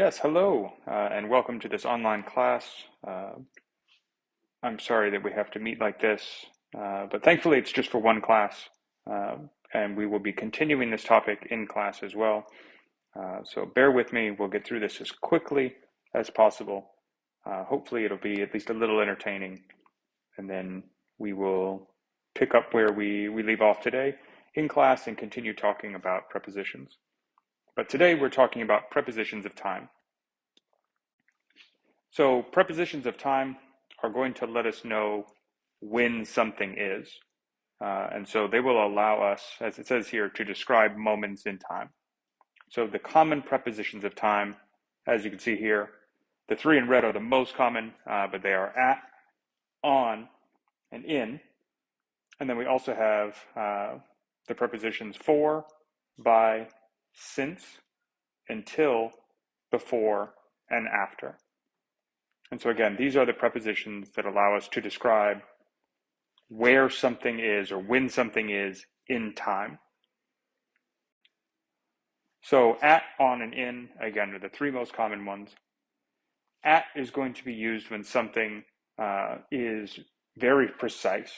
Yes, hello, and welcome to this online class. I'm sorry that we have to meet like this, but thankfully it's just for one class, and we will be continuing this topic in class as well. So bear with me, we'll get through this as quickly as possible. Hopefully it'll be at least a little entertaining, and then we will pick up where we leave off today in class and continue talking about prepositions. But today we're talking about prepositions of time. So prepositions of time are going to let us know when something is. And so they will allow us, as it says here, to describe moments in time. So the common prepositions of time, as you can see here, the three in red are the most common, but they are at, on, and in. And then we also have the prepositions for, by, since, until, before, and after. And so again, these are the prepositions that allow us to describe where something is or when something is in time. So at, on, and in, again, are the three most common ones. At is going to be used when something is very precise.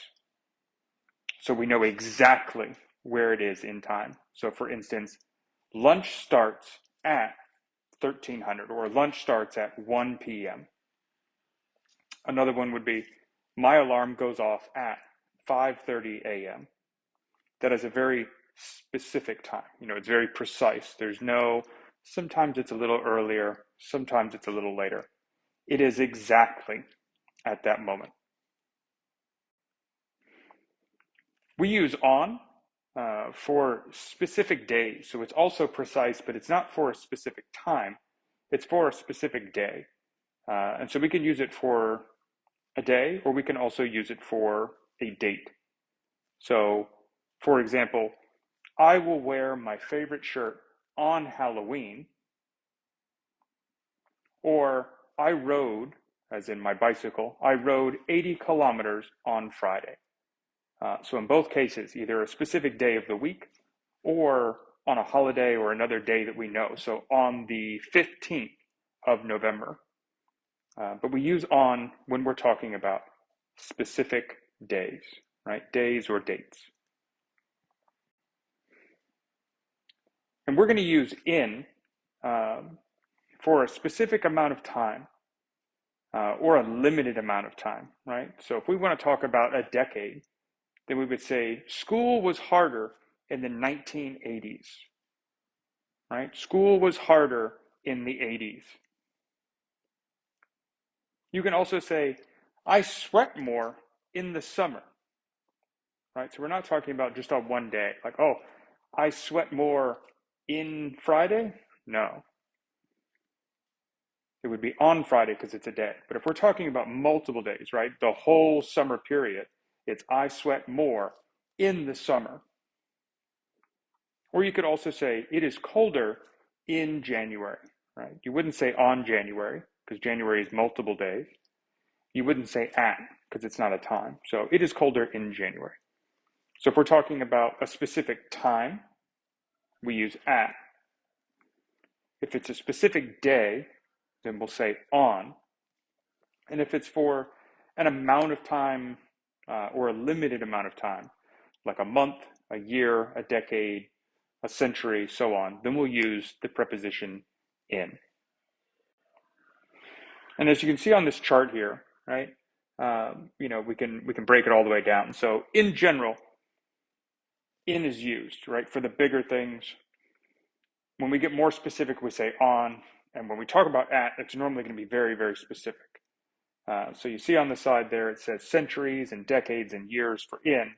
So we know exactly where it is in time. So for instance, lunch starts at 1300 or lunch starts at 1 p.m. Another one would be, my alarm goes off at 5:30 a.m. That is a very specific time. It's very precise. Sometimes it's a little earlier, sometimes it's a little later. It is exactly at that moment. We use on for specific days. So it's also precise, but it's not for a specific time. It's for a specific day. And so we can use it for a day, or we can also use it for a date. So, for example, I will wear my favorite shirt on Halloween, or I rode, as in my bicycle, I rode 80 kilometers on Friday. So in both cases, either a specific day of the week or on a holiday or another day that we know. So on the 15th of November. But we use on when we're talking about specific days, right? Days or dates. And we're going to use in for a specific amount of time or a limited amount of time, right? So if we want to talk about a decade, then we would say school was harder in the 1980s, right? School was harder in the 80s. You can also say, I sweat more in the summer, right? So we're not talking about just on one day, like, oh, I sweat more in Friday? No. It would be on Friday because it's a day. But if we're talking about multiple days, right, the whole summer period, it's I sweat more in the summer. Or you could also say it is colder in January, right? You wouldn't say on January because January is multiple days. You wouldn't say at because it's not a time. So it is colder in January. So if we're talking about a specific time, we use at. If it's a specific day, then we'll say on. And if it's for an amount of time or a limited amount of time, like a month, a year, a decade, a century, so on, then we'll use the preposition in. And as you can see on this chart here, right, we can break it all the way down. So in general, in is used, right, for the bigger things. When we get more specific, we say on. And when we talk about at, it's normally going to be very, very specific. So you see on the side there, it says centuries and decades and years for in.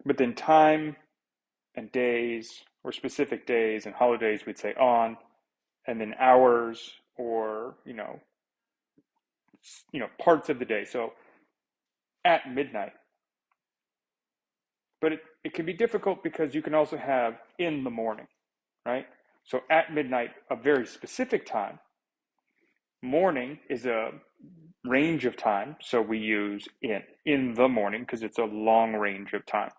But then time and days or specific days and holidays, we'd say on. And then hours or, parts of the day. So at midnight. But it can be difficult because you can also have in the morning, right? So at midnight, a very specific time. Morning is a range of time, so we use in the morning because it's a long range of time,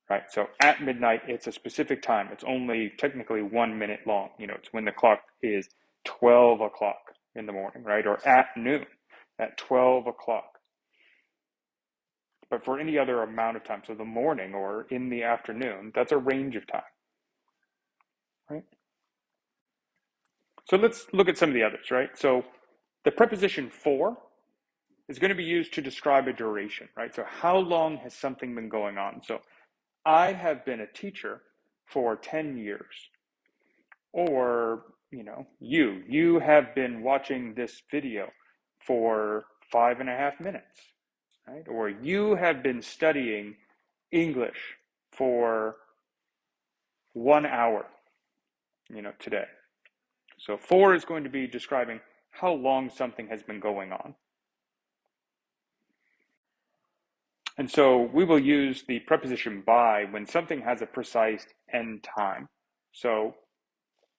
right? So at midnight, it's a specific time. It's only technically 1 minute long. It's when the clock is 12 o'clock in the morning, right? Or at noon, at 12 o'clock. But for any other amount of time, so the morning or in the afternoon, that's a range of time, right? So let's look at some of the others, right? So the preposition for is going to be used to describe a duration, right? So how long has something been going on? So I have been a teacher for 10 years. Or, you have been watching this video for 5.5 minutes, right? Or you have been studying English for 1 hour, today. So for is going to be describing how long something has been going on. And so we will use the preposition by when something has a precise end time. So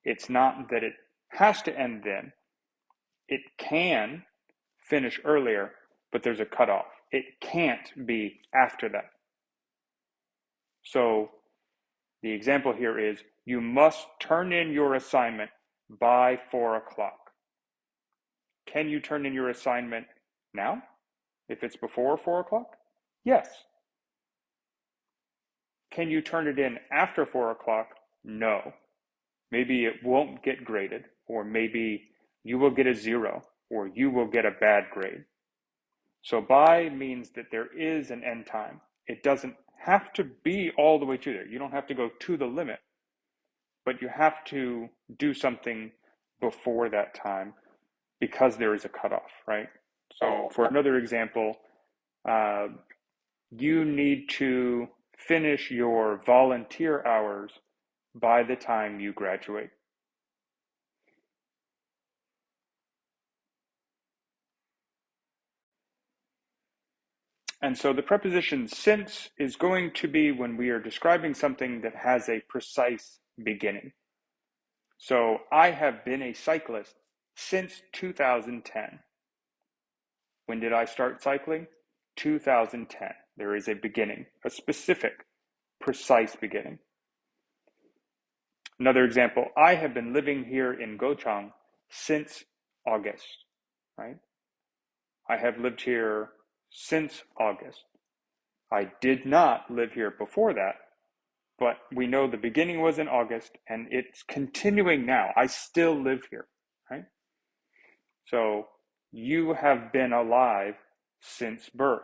it's not that it has to end then. It can finish earlier, but there's a cutoff. It can't be after that. So the example here is, you must turn in your assignment by 4 o'clock. Can you turn in your assignment now? If it's before 4 o'clock? Yes. Can you turn it in after 4 o'clock? No. Maybe it won't get graded, or maybe you will get a 0, or you will get a bad grade. So by means that there is an end time. It doesn't have to be all the way to there. You don't have to go to the limit, but you have to do something before that time because there is a cutoff, right? So for another example, you need to finish your volunteer hours by the time you graduate. And so the preposition since is going to be when we are describing something that has a precise beginning. So I have been a cyclist since 2010. When did I start cycling? 2010. There is a beginning, a specific, precise beginning. Another example, I have been living here in Geochang since August, right? I have lived here since August. I did not live here before that, but we know the beginning was in August and it's continuing now. I still live here, right? So you have been alive since birth.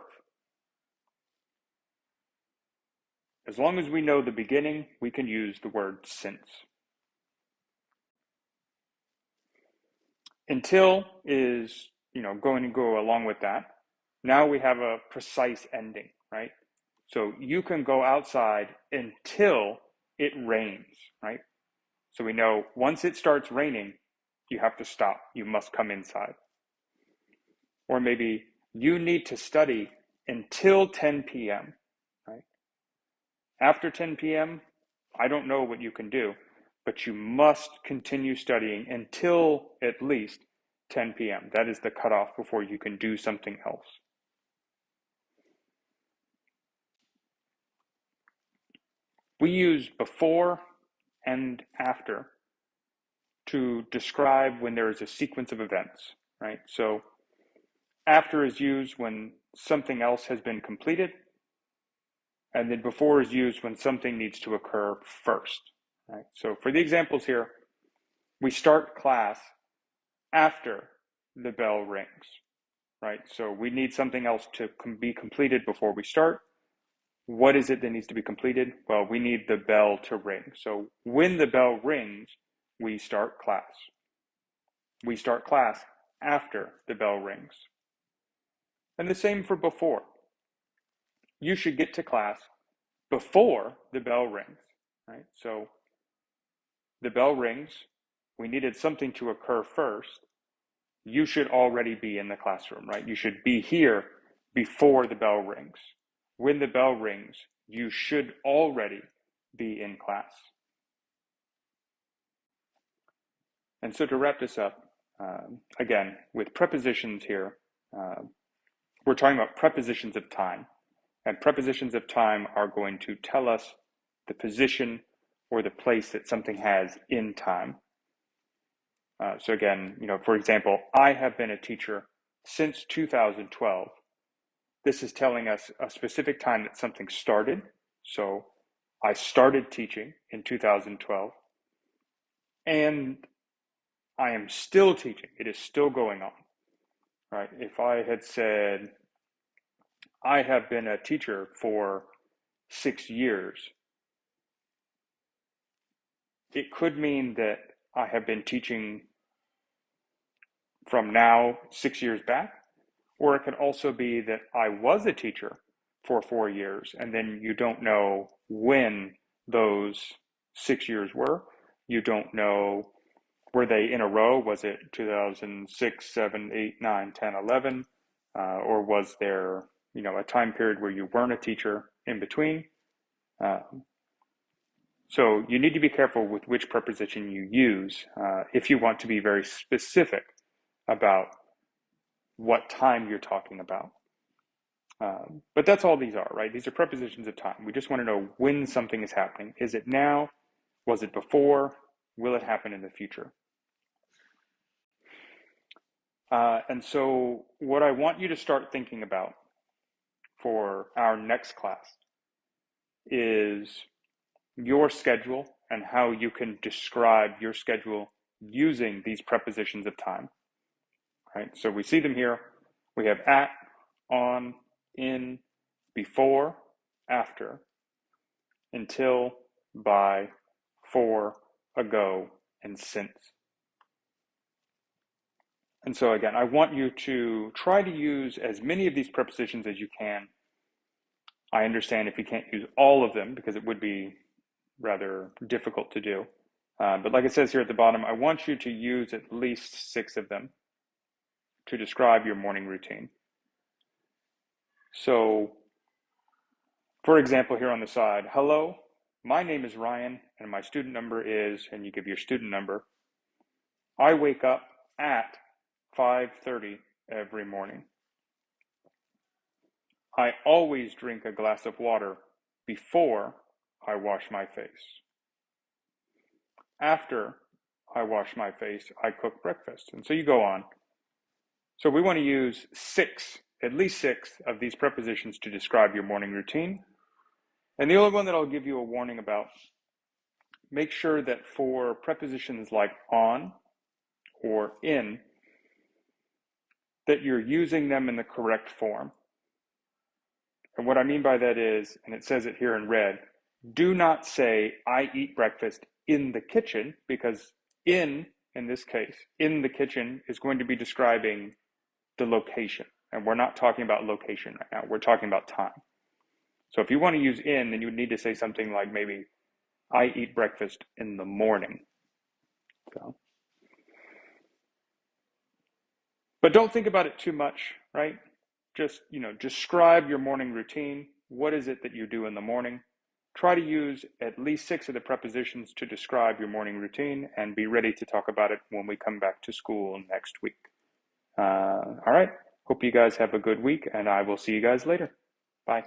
As long as we know the beginning, we can use the word since. Until is, going to go along with that. Now we have a precise ending, right? So you can go outside until it rains, right? So we know once it starts raining, you have to stop. You must come inside. Or maybe you need to study until 10 p.m., right? After 10 p.m., I don't know what you can do, but you must continue studying until at least 10 p.m. That is the cutoff before you can do something else. We use before and after to describe when there is a sequence of events, right? So after is used when something else has been completed, and then before is used when something needs to occur first, right? So for the examples here, we start class after the bell rings, right? So we need something else to be completed before we start. What is it that needs to be completed? Well, we need the bell to ring. So when the bell rings, we start class. We start class after the bell rings. And the same for before. You should get to class before the bell rings, right? So the bell rings, we needed something to occur first. You should already be in the classroom, right? You should be here before the bell rings. When the bell rings, you should already be in class. And so to wrap this up, again, with prepositions here, we're talking about prepositions of time. And prepositions of time are going to tell us the position or the place that something has in time. So again, for example, I have been a teacher since 2012. This is telling us a specific time that something started. So I started teaching in 2012, and I am still teaching. It is still going on, right? If I had said, I have been a teacher for 6 years, it could mean that I have been teaching from now 6 years back, or it could also be that I was a teacher for 4 years, and then you don't know when those 6 years were. You don't know, were they in a row? Was it 2006, 7, 8, 9, 10, 11? Or was there, a time period where you weren't a teacher in between? So you need to be careful with which preposition you use if you want to be very specific about what time you're talking about. But that's all these are, right? These are prepositions of time. We just want to know when something is happening. Is it now? Was it before? Will it happen in the future? And so what I want you to start thinking about for our next class is your schedule and how you can describe your schedule using these prepositions of time, right? So we see them here. We have at, on, in, before, after, until, by, for, ago, and since. And so again, I want you to try to use as many of these prepositions as you can. I understand if you can't use all of them because it would be rather difficult to do. But like it says here at the bottom, I want you to use at least 6 of them to describe your morning routine. So, for example, here on the side, hello, my name is Ryan, and my student number is, and you give your student number. I wake up at 5:30 every morning. I always drink a glass of water before I wash my face. After I wash my face, I cook breakfast. And so you go on. So we want to use at least six of these prepositions to describe your morning routine. And the only one that I'll give you a warning about, make sure that for prepositions like on or in, that you're using them in the correct form. And what I mean by that is, and it says it here in red, do not say, I eat breakfast in the kitchen, because in this case, in the kitchen is going to be describing the location. And we're not talking about location right now. We're talking about time. So if you want to use in, then you would need to say something like maybe, I eat breakfast in the morning. So. But don't think about it too much, right? Just, describe your morning routine. What is it that you do in the morning? Try to use at least 6 of the prepositions to describe your morning routine, and be ready to talk about it when we come back to school next week. All right. Hope you guys have a good week, and I will see you guys later. Bye.